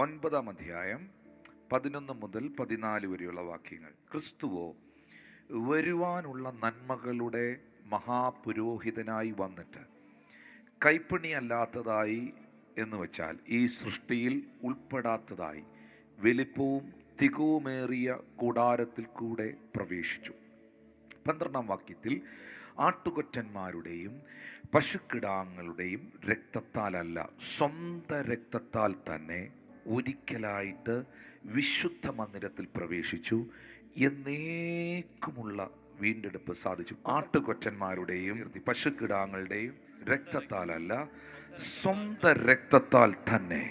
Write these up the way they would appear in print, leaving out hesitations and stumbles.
9-ാം അധ്യായം 11 മുതൽ 14 വരെയുള്ള വാക്യങ്ങൾ. ക്രിസ്തുവോ വരുവാനുള്ള നന്മകളുടെ മഹാപുരോഹിതനായി വന്നിട്ട് കൈപ്പണിയല്ലാത്തതായി എന്ന് വെച്ചാൽ ഈ സൃഷ്ടിയിൽ ഉൾപ്പെടാത്തതായി വലിപ്പവും തികവുമേറിയ കൂടാരത്തിൽ കൂടെ പ്രവേശിച്ചു. 12-ാം വാക്യത്തിൽ ആട്ടുകൊറ്റന്മാരുടെയും പശുക്കിടാങ്ങളുടെയും രക്തത്താലല്ല, സ്വന്തം രക്തത്താൽ തന്നെ ഒരിക്കലായിട്ട് വിശുദ്ധ മന്ദിരത്തിൽ പ്രവേശിച്ചു, എന്നേക്കുമുള്ള വീണ്ടെടുപ്പ് സാധിച്ചു. ആട്ടുകൊറ്റന്മാരുടെയും പശുക്കിടാങ്ങളുടെയും രക്തത്താലല്ല, സ്വന്തം രക്തത്താൽ തന്നെ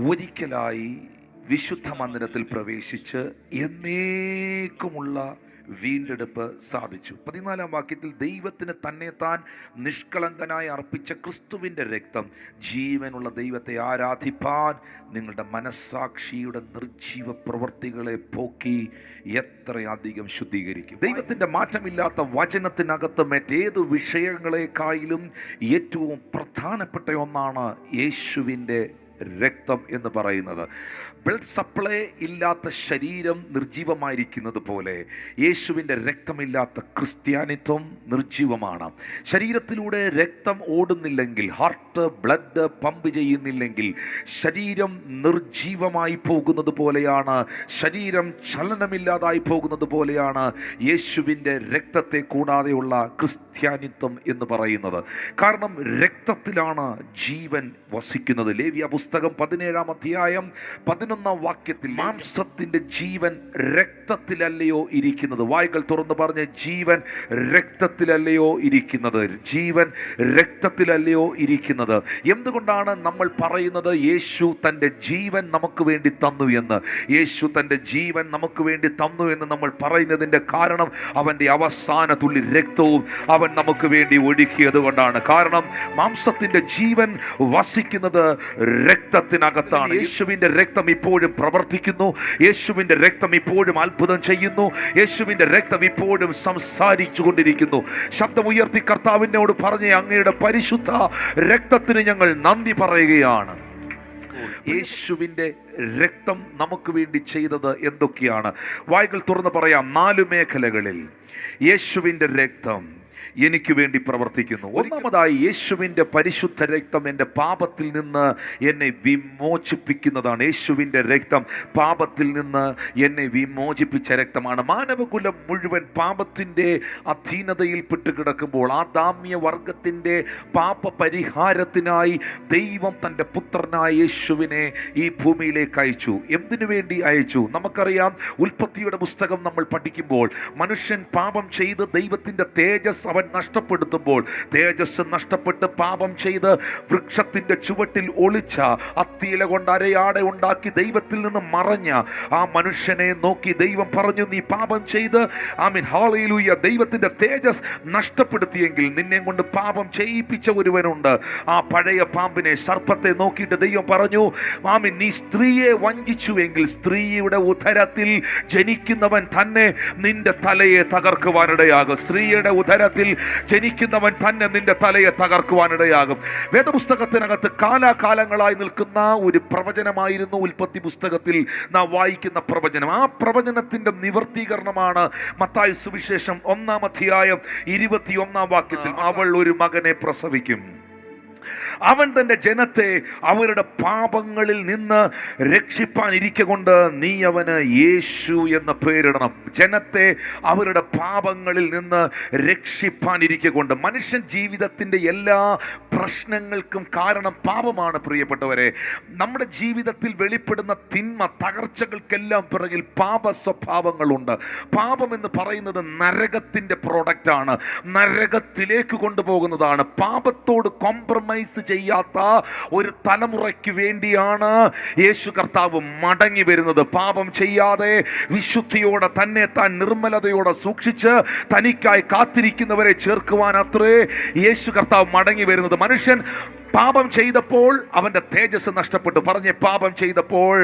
ഒരിക്കലായി വിശുദ്ധ മന്ദിരത്തിൽ പ്രവേശിച്ച് എന്നേക്കുമുള്ള വീണ്ടെടുപ്പ് സാധിച്ചു. 14-ാം വാക്യത്തിൽ ദൈവത്തിന് തന്നെ താൻ നിഷ്കളങ്കനായി അർപ്പിച്ച ക്രിസ്തുവിൻ്റെ രക്തം ജീവനുള്ള ദൈവത്തെ ആരാധിപ്പാൻ നിങ്ങളുടെ മനസ്സാക്ഷിയുടെ നിർജീവ പ്രവൃത്തികളെ പോക്കി എത്രയധികം ശുദ്ധീകരിക്കും. ദൈവത്തിൻ്റെ മാറ്റമില്ലാത്ത വചനത്തിനകത്ത് മറ്റേത് വിഷയങ്ങളെക്കാളും ഏറ്റവും പ്രധാനപ്പെട്ട ഒന്നാണ് യേശുവിൻ്റെ രക്തം എന്ന് പറയുന്നത്. ബ്ലഡ് സപ്ലൈ ഇല്ലാത്ത ശരീരം നിർജീവമായിരിക്കുന്നത് പോലെ യേശുവിൻ്റെ രക്തമില്ലാത്ത ക്രിസ്ത്യാനിത്വം നിർജീവമാണ്. ശരീരത്തിലൂടെ രക്തം ഓടുന്നില്ലെങ്കിൽ, ഹാർട്ട് ബ്ലഡ് പമ്പ് ചെയ്യുന്നില്ലെങ്കിൽ ശരീരം നിർജീവമായി പോകുന്നത് പോലെയാണ്, ശരീരം ചലനമില്ലാതായി പോകുന്നത് പോലെയാണ് യേശുവിൻ്റെ രക്തത്തെ കൂടാതെയുള്ള ക്രിസ്ത്യാനിത്വം എന്ന് പറയുന്നത്. കാരണം രക്തത്തിലാണ് ജീവൻ വസിക്കുന്നത്. ലേവ്യ പുസ്തകം 17-ാം അധ്യായം 11-ാം വാക്യത്തിൽ മാംസത്തിൻ്റെ ജീവൻ രക്തത്തിലല്ലയോ ഇരിക്കുന്നത്? വായ്കൾ തുറന്ന് പറഞ്ഞ്, ജീവൻ രക്തത്തിലല്ലയോ ഇരിക്കുന്നത്? ജീവൻ രക്തത്തിലല്ലയോ ഇരിക്കുന്നത്? എന്തുകൊണ്ടാണ് നമ്മൾ പറയുന്നത് യേശു തൻ്റെ ജീവൻ നമുക്ക് വേണ്ടി തന്നു എന്ന്? യേശു തൻ്റെ ജീവൻ നമുക്ക് വേണ്ടി തന്നു എന്ന് നമ്മൾ പറയുന്നതിൻ്റെ കാരണം അവൻ്റെ അവസാന തുള്ളി രക്തവും അവൻ നമുക്ക് വേണ്ടി ഒഴുക്കിയത് കൊണ്ടാണ്. കാരണം മാംസത്തിൻ്റെ ജീവൻ വസിക്കുന്നത് രക്തത്തിനകത്താണ്. യേശുവിൻ്റെ രക്തം ഇപ്പോഴും പ്രവർത്തിക്കുന്നു. യേശുവിൻ്റെ രക്തം ഇപ്പോഴും അത്ഭുതം ചെയ്യുന്നു. യേശുവിൻ്റെ രക്തം ഇപ്പോഴും സംസാരിച്ചു കൊണ്ടിരിക്കുന്നു. ശബ്ദമുയർത്തി കർത്താവിനോട് പറഞ്ഞ്, അങ്ങയുടെ പരിശുദ്ധ രക്തത്തിന് ഞങ്ങൾ നന്ദി പറയുകയാണ്. യേശുവിൻ്റെ രക്തം നമുക്ക് വേണ്ടി ചെയ്തത് എന്തൊക്കെയാണ്? വായ്കൾ തുറന്ന് പറയാം. 4 മേഖലകളിൽ യേശുവിൻ്റെ രക്തം എനിക്ക് വേണ്ടി പ്രവർത്തിക്കുന്നു. ഒന്നാമതായി, യേശുവിൻ്റെ പരിശുദ്ധ രക്തം എൻ്റെ പാപത്തിൽ നിന്ന് എന്നെ വിമോചിപ്പിക്കുന്നതാണ്. യേശുവിൻ്റെ രക്തം പാപത്തിൽ നിന്ന് എന്നെ വിമോചിപ്പിച്ച രക്തമാണ്. മാനവകുലം മുഴുവൻ പാപത്തിൻ്റെ അധീനതയിൽപ്പെട്ട് കിടക്കുമ്പോൾ ആദാമ്യ വർഗത്തിൻ്റെ പാപ പരിഹാരത്തിനായി ദൈവം തൻ്റെ പുത്രനായ യേശുവിനെ ഈ ഭൂമിയിലേക്ക് അയച്ചു. എന്തിനു വേണ്ടി അയച്ചു? നമുക്കറിയാം. ഉൽപ്പത്തിയുടെ പുസ്തകം നമ്മൾ പഠിക്കുമ്പോൾ മനുഷ്യൻ പാപം ചെയ്ത് ദൈവത്തിൻ്റെ തേജസ് അവൻ നഷ്ടപ്പെടുത്തുമ്പോൾ, തേജസ് നഷ്ടപ്പെട്ട് പാപം ചെയ്ത് വൃക്ഷത്തിൻ്റെ ചുവട്ടിൽ ഒളിച്ച, അത്തിയില കൊണ്ട് അരയാടെ ഉണ്ടാക്കി ദൈവത്തിൽ നിന്ന് മറഞ്ഞ ആ മനുഷ്യനെ നോക്കി ദൈവം പറഞ്ഞു, നീ പാപം ചെയ്ത് ഹല്ലേലൂയ ദൈവത്തിൻ്റെ തേജസ് നഷ്ടപ്പെടുത്തിയെങ്കിൽ നിന്നെ കൊണ്ട് പാപം ചെയ്യിപ്പിച്ച ഒരുവനുണ്ട്. ആ പഴയ പാമ്പിനെ, സർപ്പത്തെ നോക്കിയിട്ട് ദൈവം പറഞ്ഞു, നീ സ്ത്രീയെ വഞ്ചിച്ചുവെങ്കിൽ സ്ത്രീയുടെ ഉദരത്തിൽ ജനിക്കുന്നവൻ തന്നെ നിന്റെ തലയെ തകർക്കുവാനിടയാകും. സ്ത്രീയുടെ ഉദരത്തിൽ ജനിക്കുന്നവൻ തന്നെ നിന്റെ തലയെ തകർക്കുവാനിടയാകും. വേദപുസ്തകത്തിനകത്ത് കാലാകാലങ്ങളായി നിൽക്കുന്ന ഒരു പ്രവചനമായിരുന്നു ഉൽപ്പത്തി പുസ്തകത്തിൽ നാം വായിക്കുന്ന പ്രവചനം. ആ പ്രവചനത്തിന്റെ നിവർത്തീകരണമാണ് മത്തായി സുവിശേഷം 1-ാം അധ്യായം 21-ാം വാക്യത്തിൽ, അവൾ ഒരു മകനെ പ്രസവിക്കും, അവൻ തൻ്റെ ജനത്തെ അവരുടെ പാപങ്ങളിൽ നിന്ന് രക്ഷിപ്പാൻ ഇരിക്കൊണ്ട് നീ അവന് യേശു എന്ന പേരിടണം. ജനത്തെ അവരുടെ പാപങ്ങളിൽ നിന്ന് രക്ഷിപ്പാൻ ഇരിക്കൊണ്ട്. മനുഷ്യൻ ജീവിതത്തിൻ്റെ എല്ലാ പ്രശ്നങ്ങൾക്കും കാരണം പാപമാണ്. പ്രിയപ്പെട്ടവരെ, നമ്മുടെ ജീവിതത്തിൽ വെളിപ്പെടുന്ന തിന്മ, തകർച്ചകൾക്കെല്ലാം പിറകിൽ പാപ സ്വഭാവങ്ങളുണ്ട്. പാപം എന്ന് പറയുന്നത് നരകത്തിൻ്റെ പ്രോഡക്റ്റാണ്, നരകത്തിലേക്ക് കൊണ്ടുപോകുന്നതാണ്. പാപത്തോട് കോംപ്രമൈസ് ചെയ്യാത്ത ഒരു തലമുറയ്ക്ക് വേണ്ടിയാണ് യേശു കർത്താവ് മടങ്ങി വരുന്നത്. പാപം ചെയ്യാതെ വിശുദ്ധിയോടെ തന്നെ താൻ നിർമ്മലതയോടെ സൂക്ഷിച്ച് തനിക്കായി കാത്തിരിക്കുന്നവരെ ചേർക്കുവാൻ അത്രേ യേശു കർത്താവ് മടങ്ങി വരുന്നത്. മനുഷ്യൻ പാപം ചെയ്തപ്പോൾ അവൻ്റെ തേജസ് നഷ്ടപ്പെട്ടു. പറഞ്ഞേ, പാപം ചെയ്തപ്പോൾ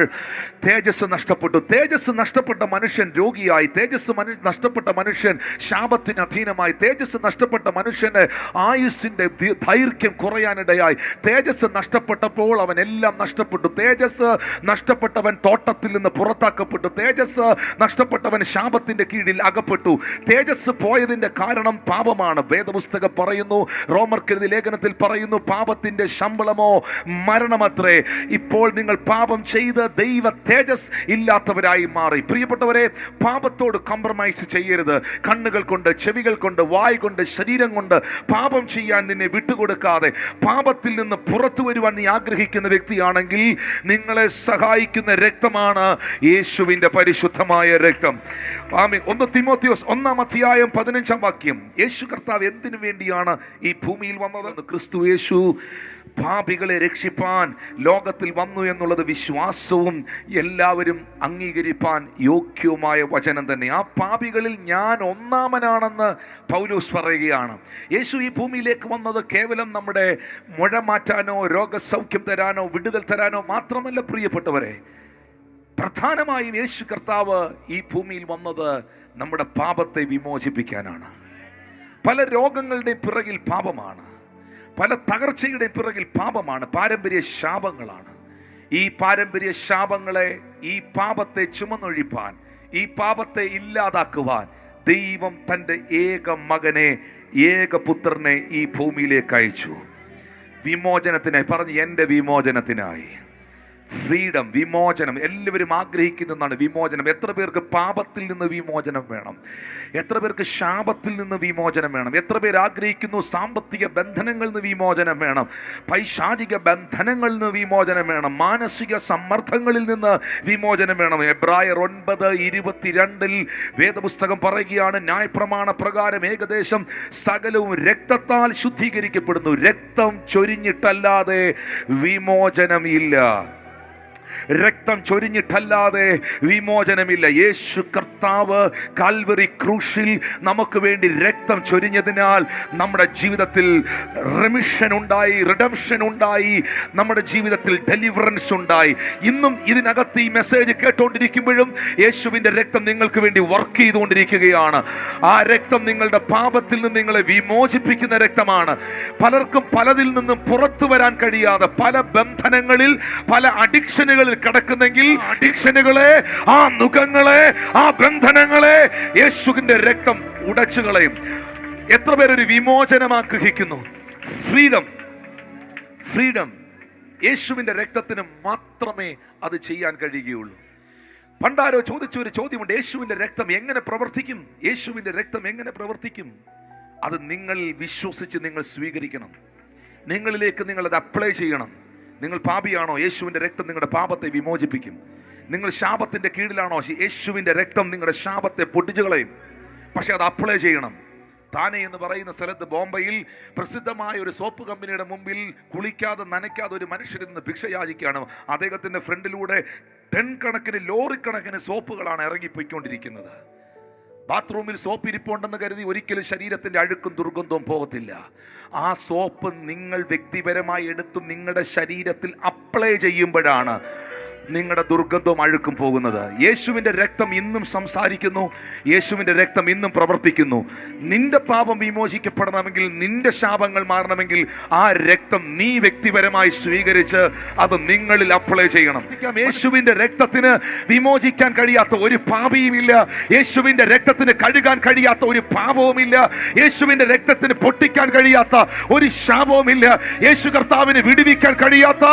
തേജസ് നഷ്ടപ്പെട്ടു. തേജസ് നഷ്ടപ്പെട്ട മനുഷ്യൻ രോഗിയായി, തേജസ് നഷ്ടപ്പെട്ട മനുഷ്യൻ ശാപത്തിന് അധീനമായി, തേജസ് നഷ്ടപ്പെട്ട മനുഷ്യൻ്റെ ആയുസ്സിൻ്റെ ദൈർഘ്യം കുറയാനിടയായി. തേജസ് നഷ്ടപ്പെട്ടപ്പോൾ അവൻ എല്ലാം നഷ്ടപ്പെട്ടു. തേജസ് നഷ്ടപ്പെട്ടവൻ തോട്ടത്തിൽ നിന്ന് പുറത്താക്കപ്പെട്ടു. തേജസ് നഷ്ടപ്പെട്ടവൻ ശാപത്തിൻ്റെ കീഴിൽ അകപ്പെട്ടു. തേജസ് പോയതിൻ്റെ കാരണം പാപമാണ്. വേദപുസ്തകം പറയുന്നു, റോമർക്കെഴുതിയ ലേഖനത്തിൽ പറയുന്നു, പാപത്തിൻ്റെ ശമ്പളമോ മരണമത്രേ. ഇപ്പോൾ നിങ്ങൾ പാപം ചെയ്ത് ദൈവ തേജസ് ഇല്ലാത്തവരായി മാറി. പ്രിയപ്പെട്ടവരെ, പാപത്തോട് കോംപ്രമൈസ് ചെയ്യരുത്. കണ്ണുകൾ കൊണ്ട്, ചെവികൾ കൊണ്ട്, വായ് കൊണ്ട്, ശരീരം കൊണ്ട് പാപം ചെയ്യാൻ നിന്നെ വിട്ടുകൊടുക്കാതെ പാപത്തിൽ നിന്ന് പുറത്തു വരുവാൻ നീ ആഗ്രഹിക്കുന്ന വ്യക്തിയാണെങ്കിൽ നിങ്ങളെ സഹായിക്കുന്ന രക്തമാണ് യേശുവിൻ്റെ പരിശുദ്ധമായ രക്തം. ആമേൻ. 1 തിമോത്തിയോസ് 1:15 യേശു കർത്താവ് എന്തിനു വേണ്ടിയാണ് ഈ ഭൂമിയിൽ വന്നത്? ക്രിസ്തു യേശു പാപികളെ രക്ഷിപ്പാൻ ലോകത്തിൽ വന്നു എന്നുള്ളത് വിശ്വാസവും എല്ലാവരും അംഗീകരിപ്പാൻ യോഗ്യവുമായ വചനം തന്നെ. ആ പാപികളിൽ ഞാൻ ഒന്നാമനാണെന്ന് പൗലോസ് പറയുകയാണ്. യേശു ഈ ഭൂമിയിലേക്ക് വന്നത് കേവലം നമ്മുടെ മുഴ മാറ്റാനോ രോഗസൗഖ്യം തരാനോ വിടുതൽ തരാനോ മാത്രമല്ല പ്രിയപ്പെട്ടവരെ. പ്രധാനമായും യേശു കർത്താവ് ഈ ഭൂമിയിൽ വന്നത് നമ്മുടെ പാപത്തെ വിമോചിപ്പിക്കാനാണ്. പല രോഗങ്ങളുടെയും പിറകിൽ പാപമാണ്. പല തകർച്ചയുടെയും പിറകിൽ പാപമാണ്. പാരമ്പര്യ ശാപങ്ങളാണ്. ഈ പാരമ്പര്യ ശാപങ്ങളെ, ഈ പാപത്തെ ചുമന്നൊഴിപ്പാൻ, ഈ പാപത്തെ ഇല്ലാതാക്കുവാൻ ദൈവം തൻ്റെ ഏക മകനെ, ഏകപുത്രനെ ഈ ഭൂമിയിലേക്ക് അയച്ചു. വിമോചനത്തിനായി. പറഞ്ഞ്, എൻ്റെ വിമോചനത്തിനായി. ഫ്രീഡം, വിമോചനം. എല്ലാവരും ആഗ്രഹിക്കുന്നതാണ് വിമോചനം. എത്ര പേർക്ക് പാപത്തിൽ നിന്ന് വിമോചനം വേണം? എത്ര പേർക്ക് ശാപത്തിൽ നിന്ന് വിമോചനം വേണം? എത്ര പേർ ആഗ്രഹിക്കുന്നു സാമ്പത്തിക ബന്ധനങ്ങളിൽ നിന്ന് വിമോചനം വേണം, പൈശാചിക ബന്ധനങ്ങളിൽ നിന്ന് വിമോചനം വേണം, മാനസിക സമ്മർദ്ദങ്ങളിൽ നിന്ന് വിമോചനം വേണം? എബ്രായർ 9:22 വേദപുസ്തകം പറയുകയാണ്, ന്യായപ്രമാണ പ്രകാരം ഏകദേശം സകലവും രക്തത്താൽ ശുദ്ധീകരിക്കപ്പെടുന്നു. രക്തം ചൊരിഞ്ഞിട്ടല്ലാതെ വിമോചനം ഇല്ല. രക്തം ചൊരിഞ്ഞിട്ടല്ലാതെ വിമോചനമില്ല. യേശു കർത്താവ് കാൽവറി ക്രൂശിൽ നമുക്ക് വേണ്ടി രക്തം ചൊരിഞ്ഞതിനാൽ നമ്മുടെ ജീവിതത്തിൽ റെമിഷൻ ഉണ്ടായി, റിഡംഷൻ ഉണ്ടായി, നമ്മുടെ ജീവിതത്തിൽ ഡെലിവറൻസ് ഉണ്ടായി. ഇന്നും ഇതിനകത്ത് ഈ മെസ്സേജ് കേട്ടുകൊണ്ടിരിക്കുമ്പോഴും യേശുവിൻ്റെ രക്തം നിങ്ങൾക്ക് വേണ്ടി വർക്ക് ചെയ്തുകൊണ്ടിരിക്കുകയാണ്. ആ രക്തം നിങ്ങളുടെ പാപത്തിൽ നിന്ന് നിങ്ങളെ വിമോചിപ്പിക്കുന്ന രക്തമാണ്. പലർക്കും പലതിൽ നിന്നും പുറത്തു വരാൻ കഴിയാതെ പല ബന്ധനങ്ങളിൽ, പല അഡിക്ഷനുകൾ കിടക്കുന്നെങ്കിൽ അഡിക്ഷനുകളെ, ആ നുഖങ്ങളെ, ആ ബന്ധനങ്ങളെ യേശുവിന്റെ രക്തം ഉടച്ചു കളയും. എത്ര പേരൊരു വിമോചനം ആഗ്രഹിക്കുന്നു? ഫ്രീഡം. ഫ്രീഡം യേശുവിന്റെ രക്തത്തിന് മാത്രമേ അത് ചെയ്യാൻ കഴിയുകയുള്ളൂ. പണ്ടാരോ ചോദിച്ച ഒരു ചോദ്യമുണ്ട്, യേശുവിന്റെ രക്തം എങ്ങനെ പ്രവർത്തിക്കും? യേശുവിന്റെ രക്തം എങ്ങനെ പ്രവർത്തിക്കും? അത് നിങ്ങളിൽ വിശ്വസിച്ച് നിങ്ങൾ സ്വീകരിക്കണം. നിങ്ങളിലേക്ക് നിങ്ങളത് അപ്ലൈ ചെയ്യണം. നിങ്ങൾ പാപിയാണോ? യേശുവിൻ്റെ രക്തം നിങ്ങളുടെ പാപത്തെ വിമോചിപ്പിക്കും. നിങ്ങൾ ശാപത്തിൻ്റെ കീഴിലാണോ? യേശുവിൻ്റെ രക്തം നിങ്ങളുടെ ശാപത്തെ പൊട്ടിച്ചു കളയും. പക്ഷെ അത് അപ്ലൈ ചെയ്യണം. താനെ എന്ന് പറയുന്ന സ്ഥലത്ത്, ബോംബെയിൽ പ്രസിദ്ധമായ ഒരു സോപ്പ് കമ്പനിയുടെ മുമ്പിൽ കുളിക്കാതെ നനയ്ക്കാതെ ഒരു മനുഷ്യരിന്ന് ഭിക്ഷ യാചിക്കുകയാണ്. അദ്ദേഹത്തിൻ്റെ ഫ്രണ്ടിലൂടെ 10 കണക്കിന്, ലോറിക്കണക്കിന് സോപ്പുകളാണ് ഇറങ്ങിപ്പോയിക്കൊണ്ടിരിക്കുന്നത്. ബാത്റൂമിൽ സോപ്പ് ഇരിപ്പുണ്ടെന്ന് കരുതി ഒരിക്കലും ശരീരത്തിൻ്റെ അഴുക്കും ദുർഗന്ധവും പോകത്തില്ല. ആ സോപ്പ് നിങ്ങൾ വ്യക്തിപരമായി എടുത്ത് നിങ്ങളുടെ ശരീരത്തിൽ അപ്ലൈ ചെയ്യുമ്പോഴാണ് നിങ്ങളുടെ ദുർഗന്ധവും അഴുക്കും പോകുന്നത്. യേശുവിൻ്റെ രക്തം ഇന്നും സംസാരിക്കുന്നു. യേശുവിൻ്റെ രക്തം ഇന്നും പ്രവർത്തിക്കുന്നു. നിന്റെ പാപം വിമോചിക്കപ്പെടണമെങ്കിൽ, നിന്റെ ശാപങ്ങൾ മാറണമെങ്കിൽ ആ രക്തം നീ വ്യക്തിപരമായി സ്വീകരിച്ച് അത് നിങ്ങളിൽ അപ്ലൈ ചെയ്യണം. യേശുവിൻ്റെ രക്തത്തിന് വിമോചിക്കാൻ കഴിയാത്ത ഒരു പാപിയുമില്ല. യേശുവിൻ്റെ രക്തത്തിന് കഴുകാൻ കഴിയാത്ത ഒരു പാപവുമില്ല. യേശുവിൻ്റെ രക്തത്തിന് പൊട്ടിക്കാൻ കഴിയാത്ത ഒരു ശാപവുമില്ല. യേശു കർത്താവിന് വിടുവിക്കാൻ കഴിയാത്ത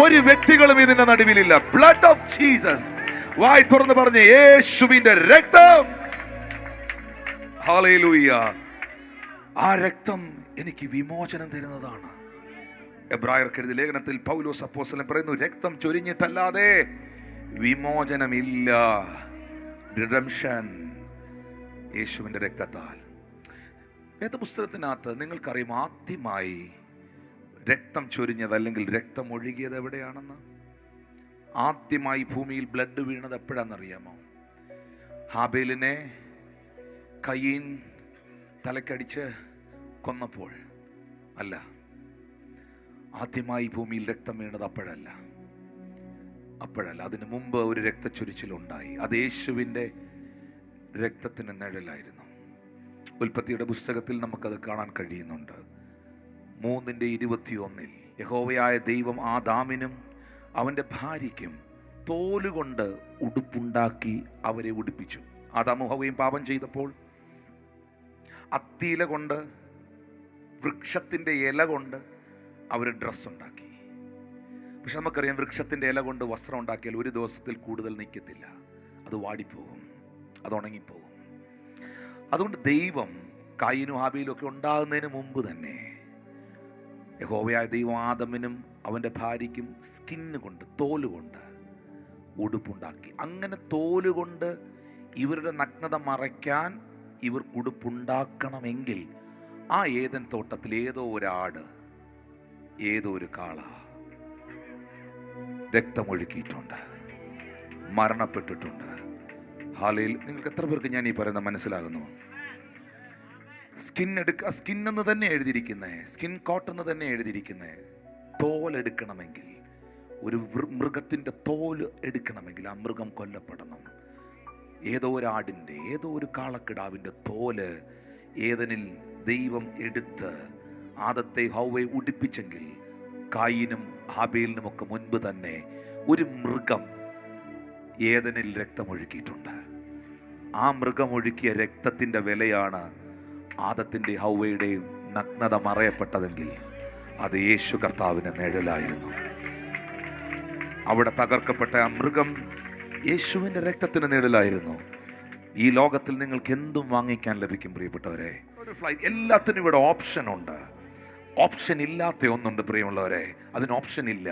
ഒരു വ്യക്തികളും ഇതിന്റെ നടുവിലില്ല. Blood of Jesus. വായി തുറന്ന് പറഞ്ഞ്, യേശുവിന്റെ രക്തം. ഹല്ലേലൂയ. ആ രക്തം എനിക്ക് വിമോചനം തരുന്നതാണ്. എബ്രായർക്കെഴുതിയ ലേഖനത്തിൽ പൗലോസ് അപ്പോസ്തലൻ പറയുന്നു, രക്തം ചൊരിഞ്ഞിട്ടല്ലാതെ വിമോചനമില്ല. റിഡംഷൻ യേശുവിന്റെ രക്തത്താൽ. വേദപുസ്തകത്തിനകത്ത് നിങ്ങൾക്കറിയാം, ആദ്യമായി രക്തം ചൊരിഞ്ഞത് അല്ലെങ്കിൽ രക്തം ഒഴുകിയത് എവിടെയാണെന്ന്? ആദ്യമായി ഭൂമിയിൽ ബ്ലഡ് വീണത് എപ്പോഴാണെന്നറിയാമോ? ഹാബേലിനെ കയീൻ തലക്കടിച്ച് കൊന്നപ്പോൾ അല്ല, ആദ്യമായി ഭൂമിയിൽ രക്തം വീണത് അപ്പോഴല്ല. അതിനു മുമ്പ് ഒരു രക്തച്ചൊരിച്ചിലുണ്ടായി. അത് യേശുവിൻ്റെ രക്തത്തിന് നിഴലായിരുന്നു. ഉൽപ്പത്തിയുടെ പുസ്തകത്തിൽ നമുക്കത് കാണാൻ കഴിയുന്നുണ്ട്. 3:21 യഹോവയായ ദൈവം ആദാമിനും അവൻ്റെ ഭാര്യയ്ക്കും തോലുകൊണ്ട് ഉടുപ്പുണ്ടാക്കി അവരെ ഉടുപ്പിച്ചു. ആദാമും ഹവ്വയും പാപം ചെയ്തപ്പോൾ അത്തിയില കൊണ്ട്, വൃക്ഷത്തിൻ്റെ ഇല കൊണ്ട് അവർ ഡ്രസ്സ് ഉണ്ടാക്കി. പക്ഷെ നമുക്കറിയാം, വൃക്ഷത്തിൻ്റെ ഇല കൊണ്ട് വസ്ത്രം ഉണ്ടാക്കിയാൽ ഒരു ദിവസത്തിൽ കൂടുതൽ നിൽക്കത്തില്ല, അത് വാടിപ്പോകും, അത് ഉണങ്ങിപ്പോകും. അതുകൊണ്ട് ദൈവം കായിനും ഹാബീലും ഒക്കെ ഉണ്ടാകുന്നതിന് മുമ്പ് തന്നെ യഹോവയായ ദൈവം ആദമിനും അവൻ്റെ ഭാര്യയ്ക്കും സ്കിന്ന് കൊണ്ട്, തോലുകൊണ്ട് ഉടുപ്പുണ്ടാക്കി. അങ്ങനെ തോലുകൊണ്ട് ഇവരുടെ നഗ്നത മറയ്ക്കാൻ ഇവർക്ക് ഉടുപ്പുണ്ടാക്കണമെങ്കിൽ ആ ഏദൻ തോട്ടത്തിൽ ഏതോ ഒരാട്, ഏതോ ഒരു കാള രക്തമൊഴുക്കിയിട്ടുണ്ട്, മരണപ്പെട്ടിട്ടുണ്ട്. ഹാലയിൽ നിങ്ങൾക്ക് എത്ര പേർക്ക് ഞാൻ ഈ പറയുന്നത് മനസ്സിലാകുന്നു? സ്കിൻ എന്ന് തന്നെ എഴുതിയിരിക്കുന്നേ, സ്കിൻ കോട്ട് എന്ന് തന്നെ എഴുതിയിരിക്കുന്നേ. തോലെടുക്കണമെങ്കിൽ, ഒരു മൃഗത്തിൻ്റെ തോല് എടുക്കണമെങ്കിൽ ആ മൃഗം കൊല്ലപ്പെടണം. ഏതോ ഒരു ആടിൻ്റെ, ഏതോ ഒരു കാളക്കിടാവിൻ്റെ തോല് ഏദനിൽ ദൈവം എടുത്ത് ആദത്തെ ഹൗവയെ ഉടുപ്പിച്ചെങ്കിൽ കായിനും ഹാബേലിനുമൊക്കെ മുൻപ് തന്നെ ഒരു മൃഗം ഏദനിൽ രക്തമൊഴുക്കിയിട്ടുണ്ട്. ആ മൃഗമൊഴുക്കിയ രക്തത്തിൻ്റെ വിലയാണ് ആദത്തിൻ്റെ ഹൗവയുടെയും നഗ്നത മറയപ്പെട്ടതെങ്കിൽ അത് യേശു കർത്താവിൻ്റെ നിഴലായിരുന്നു. അവിടെ തകർക്കപ്പെട്ട ആ മൃഗം യേശുവിൻ്റെ രക്തത്തിന് നിഴലായിരുന്നു. ഈ ലോകത്തിൽ നിങ്ങൾക്ക് എന്തും വാങ്ങിക്കാൻ ലഭിക്കും പ്രിയപ്പെട്ടവരെ. ഒരു ഫ്ലൈറ്റ്, എല്ലാത്തിനും ഇവിടെ ഓപ്ഷൻ ഉണ്ട്. ഓപ്ഷൻ ഇല്ലാത്ത ഒന്നുണ്ട് പ്രിയമുള്ളവരെ, അതിന് ഓപ്ഷൻ ഇല്ല.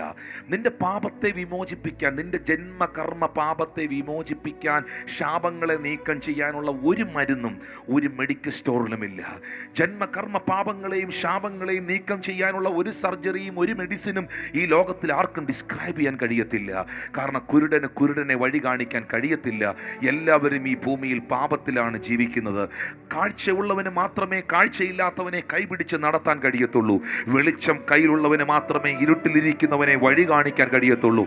നിന്റെ പാപത്തെ വിമോചിപ്പിക്കാൻ, നിന്റെ ജന്മകർമ്മ പാപത്തെ വിമോചിപ്പിക്കാൻ, ശാപങ്ങളെ നീക്കം ചെയ്യാനുള്ള ഒരു മരുന്നും ഒരു മെഡിക്കൽ സ്റ്റോറിലുമില്ല. ജന്മകർമ്മ പാപങ്ങളെയും ശാപങ്ങളെയും നീക്കം ചെയ്യാനുള്ള ഒരു സർജറിയും ഒരു മെഡിസിനും ഈ ലോകത്തിൽ ആർക്കും ഡിസ്ക്രൈബ് ചെയ്യാൻ കഴിയത്തില്ല. കാരണം കുരുടനെ വഴി കാണിക്കാൻ കഴിയത്തില്ല. എല്ലാവരും ഈ ഭൂമിയിൽ പാപത്തിലാണ് ജീവിക്കുന്നത്. കാഴ്ചയുള്ളവന് മാത്രമേ കാഴ്ചയില്ലാത്തവനെ കൈപിടിച്ച് നടത്താൻ കഴിയത്തുള്ളൂ. വെളിച്ചം കയ്യിലുള്ളവന് മാത്രമേ ഇരുട്ടിലിരിക്കുന്നവനെ വഴി കാണിക്കാൻ കഴിയത്തുള്ളൂ.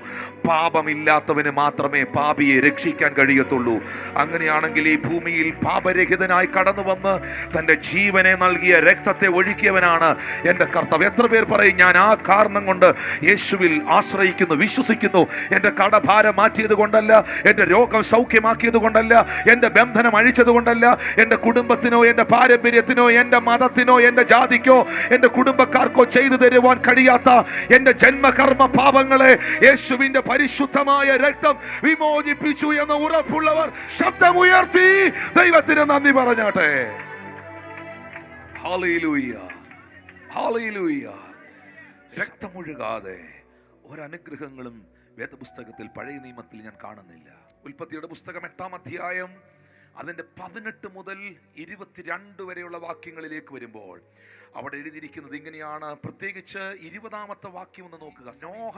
പാപമില്ലാത്തവന് മാത്രമേ പാപിയെ രക്ഷിക്കാൻ കഴിയത്തുള്ളൂ. അങ്ങനെയാണെങ്കിൽ ഈ ഭൂമിയിൽ പാപരഹിതനായി കടന്നു വന്ന് തൻ്റെ ജീവനെ നൽകിയ രക്തത്തെ ഒഴുക്കിയവനാണ് എൻ്റെ കർത്താവ്. എത്ര പേർ പറയും, ഞാൻ ആ കാരണം കൊണ്ട് യേശുവിൽ ആശ്രയിക്കുന്നു, വിശ്വസിക്കുന്നു. എൻ്റെ കടഭാരം മാറ്റിയത് കൊണ്ടല്ല, എൻ്റെ രോഗം സൗഖ്യമാക്കിയത് കൊണ്ടല്ല, എൻ്റെ ബന്ധനം അഴിച്ചത് കൊണ്ടല്ല, എൻ്റെ കുടുംബത്തിനോ എൻ്റെ പാരമ്പര്യത്തിനോ എൻ്റെ മതത്തിനോ എൻ്റെ ജാതിക്കോ എൻ്റെ കുടുംബക്കാർക്കോ ചെയ്തു തരുവാൻ കഴിയാത്ത എൻ്റെ ജന്മകർമ്മ പാപങ്ങളെ യേശുവിൻ്റെ പരിശുദ്ധമായ രക്തം വിമോചിപ്പിച്ചു എന്ന ഉറപ്പുള്ളവർ ശബ്ദമുയർത്തി ദൈവത്തിന് നന്ദി പറഞ്ഞാട്ടെ. Hallelujah, hallelujah. രക്തമൊഴുകാതെ ഒരനുഗ്രഹങ്ങളും വേദപുസ്തകത്തിൽ, പഴയ നിയമത്തിൽ ഞാൻ കാണുന്നില്ല. ഉൽപ്പത്തിയുടെ പുസ്തകം 8-ാം അധ്യായം അതിൻ്റെ 18 മുതൽ 22 വരെയുള്ള വാക്യങ്ങളിലേക്ക് വരുമ്പോൾ അവിടെ എഴുതിയിരിക്കുന്നത് ഇങ്ങനെയാണ്. പ്രത്യേകിച്ച് 20-ാമത്തെ വാക്യം ഒന്ന് നോക്കുക. നോഹ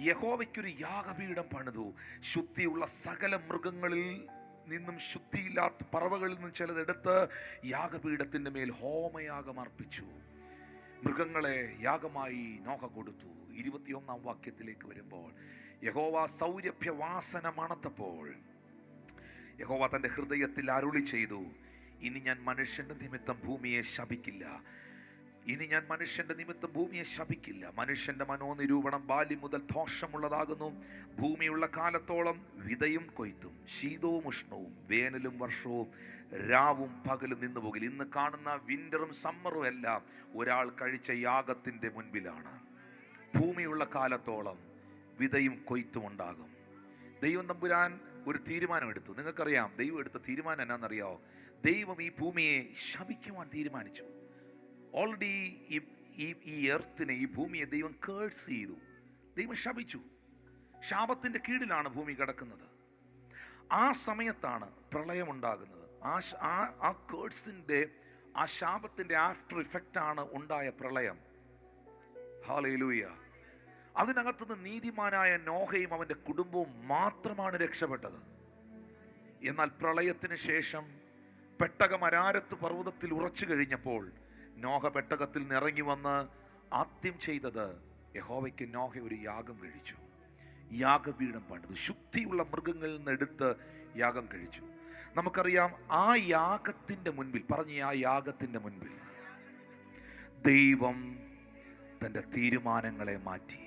യഹോവയ്ക്കൊരു യാഗപീഠം പണിതു, ശുദ്ധിയുള്ള സകല മൃഗങ്ങളിൽ നിന്നും ശുദ്ധിയില്ലാത്ത പറവകളിൽ നിന്നും ചിലതെടുത്ത് യാഗപീഠത്തിൻ്റെ മേൽ ഹോമയാഗം അർപ്പിച്ചു. മൃഗങ്ങളെ യാഗമായി നോഹ കൊടുത്തു. 21-ാം വാക്യത്തിലേക്ക് വരുമ്പോൾ യഹോവ സൗരഭ്യവാസന മണത്തപ്പോൾ യഹോവ തൻ്റെ ഹൃദയത്തിൽ അരുളി ചെയ്തു, ഇനി ഞാൻ മനുഷ്യൻ്റെ നിമിത്തം ഭൂമിയെ ശപിക്കില്ല. മനുഷ്യൻ്റെ മനോനിരൂപണം ബാല്യം മുതൽ ദോഷമുള്ളതാകുന്നു. ഭൂമിയുള്ള കാലത്തോളം വിതയും കൊയ്ത്തും, ശീതവും ഉഷ്ണവും, വേനലും വർഷവും, രാവും പകലും നിന്നു പോകില്ല. ഇന്ന് കാണുന്ന വിന്ററും സമ്മറും എല്ലാം ഒരാൾ കഴിച്ച യാഗത്തിൻ്റെ മുൻപിലാണ്. ഭൂമിയുള്ള കാലത്തോളം വിതയും കൊയ്ത്തും ഉണ്ടാകും. ദൈവം തമ്പുരാൻ ഒരു തീരുമാനമെടുത്തു. നിങ്ങൾക്കറിയാം ദൈവം എടുത്ത തീരുമാനം എന്നാണെന്നറിയാമോ? ദൈവം ഈ ഭൂമിയെ ശപിക്കുവാൻ തീരുമാനിച്ചു. ഓൾറെഡി ഈ എർത്തിനെ, ഈ ഭൂമിയെ ദൈവം കേഴ്സ് ചെയ്തു. ദൈവം ശപിച്ചു. ശാപത്തിൻ്റെ കീഴിലാണ് ഭൂമി കിടക്കുന്നത്. ആ സമയത്താണ് പ്രളയമുണ്ടാകുന്നത്. ആ കേഴ്സിൻ്റെ, ആ ശാപത്തിൻ്റെ ആഫ്റ്റർ ഇഫക്റ്റാണ് ഉണ്ടായ പ്രളയം. ഹല്ലേലൂയ. അതിനകത്തുനിന്ന് നീതിമാനായ നോഹയും അവൻ്റെ കുടുംബവും മാത്രമാണ് രക്ഷപ്പെട്ടത്. എന്നാൽ പ്രളയത്തിന് ശേഷം പെട്ടകം അരാരത്ത് പർവ്വതത്തിൽ ഉറച്ചു കഴിഞ്ഞപ്പോൾ നോഹ പെട്ടകത്തിൽ നിറങ്ങി വന്ന് ആദ്യം ചെയ്തത് യഹോവയ്ക്ക് നോഹ ഒരു യാഗം കഴിച്ചു, യാഗപീഠം പണിതു, ശുദ്ധിയുള്ള മൃഗങ്ങളിൽ നിന്ന് എടുത്ത് യാഗം കഴിച്ചു. നമുക്കറിയാം ആ യാഗത്തിൻ്റെ മുൻപിൽ, ആ യാഗത്തിൻ്റെ മുൻപിൽ ദൈവം തൻ്റെ തീരുമാനങ്ങളെ മാറ്റി.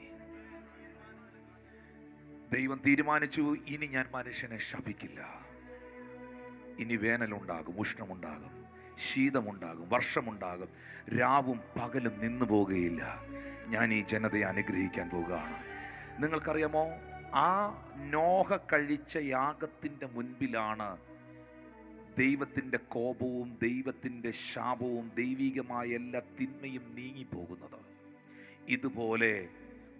ദൈവം തീരുമാനിച്ചു, ഇനി ഞാൻ മനുഷ്യനെ ശപിക്കില്ല. ഇനി വേനലുണ്ടാകും, ഉഷ്ണമുണ്ടാകും, ശീതമുണ്ടാകും, വർഷമുണ്ടാകും, രാവും പകലും നിന്നു പോകുകയില്ല. ഞാൻ ഈ ജനതയെ അനുഗ്രഹിക്കാൻ പോകുകയാണ്. നിങ്ങൾക്കറിയാമോ, ആ നോഹ കഴിച്ച യാഗത്തിൻ്റെ മുൻപിലാണ് ദൈവത്തിൻ്റെ കോപവും ദൈവത്തിൻ്റെ ശാപവും ദൈവികമായ എല്ലാ തിന്മയും നീങ്ങിപ്പോകുന്നത്. ഇതുപോലെ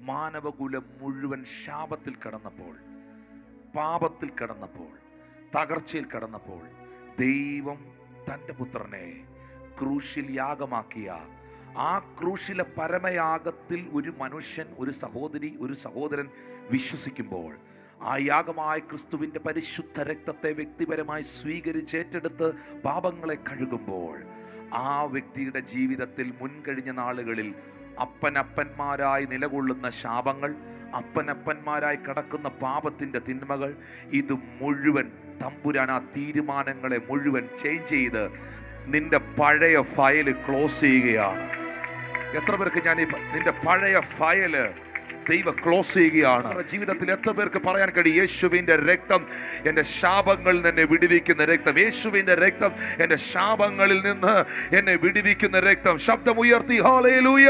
മാനവകുലം മുഴുവൻ ശാപത്തിൽ കിടന്നപ്പോൾ, പാപത്തിൽ കിടന്നപ്പോൾ, തകർച്ചയിൽ കിടന്നപ്പോൾ ദൈവം തൻ്റെ പുത്രനെ ക്രൂശിൽ യാഗമാക്കിയ ആ ക്രൂശിലെ പരമയാഗത്തിൽ ഒരു മനുഷ്യൻ, ഒരു സഹോദരി, ഒരു സഹോദരൻ വിശ്വസിക്കുമ്പോൾ, ആ യാഗമായ ക്രിസ്തുവിൻ്റെ പരിശുദ്ധ രക്തത്തെ വ്യക്തിപരമായി സ്വീകരിച്ചേറ്റെടുത്ത് പാപങ്ങളെ കഴുകുമ്പോൾ ആ വ്യക്തിയുടെ ജീവിതത്തിൽ മുൻകഴിഞ്ഞ നാളുകളിൽ അപ്പനപ്പന്മാരായി നിലകൊള്ളുന്ന ശാപങ്ങൾ, അപ്പനപ്പന്മാരായി കിടക്കുന്ന പാപത്തിൻ്റെ തിന്മകൾ, ഇത് മുഴുവൻ തമ്പുരാൻ ആ തീരുമാനങ്ങളെ മുഴുവൻ ചേഞ്ച് ചെയ്ത് നിന്റെ പഴയ ഫയല് ക്ലോസ് ചെയ്യുകയാണ്. എത്ര പേർക്ക് ഞാൻ നിന്റെ പഴയ ഫയല് ദൈവം ക്ലോസ് ചെയ്യുകയാണ്? ജീവിതത്തിൽ എത്ര പേർക്ക് പറയാൻ കഴിയും, യേശുവിൻ്റെ രക്തം എൻ്റെ ശാപങ്ങളിൽ നിന്ന് എന്നെ വിടുവിക്കുന്ന രക്തം, യേശുവിൻ്റെ രക്തം എൻ്റെ ശാപങ്ങളിൽ നിന്ന് എന്നെ വിടുവിക്കുന്ന രക്തം? ശബ്ദമുയർത്തി ഹല്ലേലൂയ.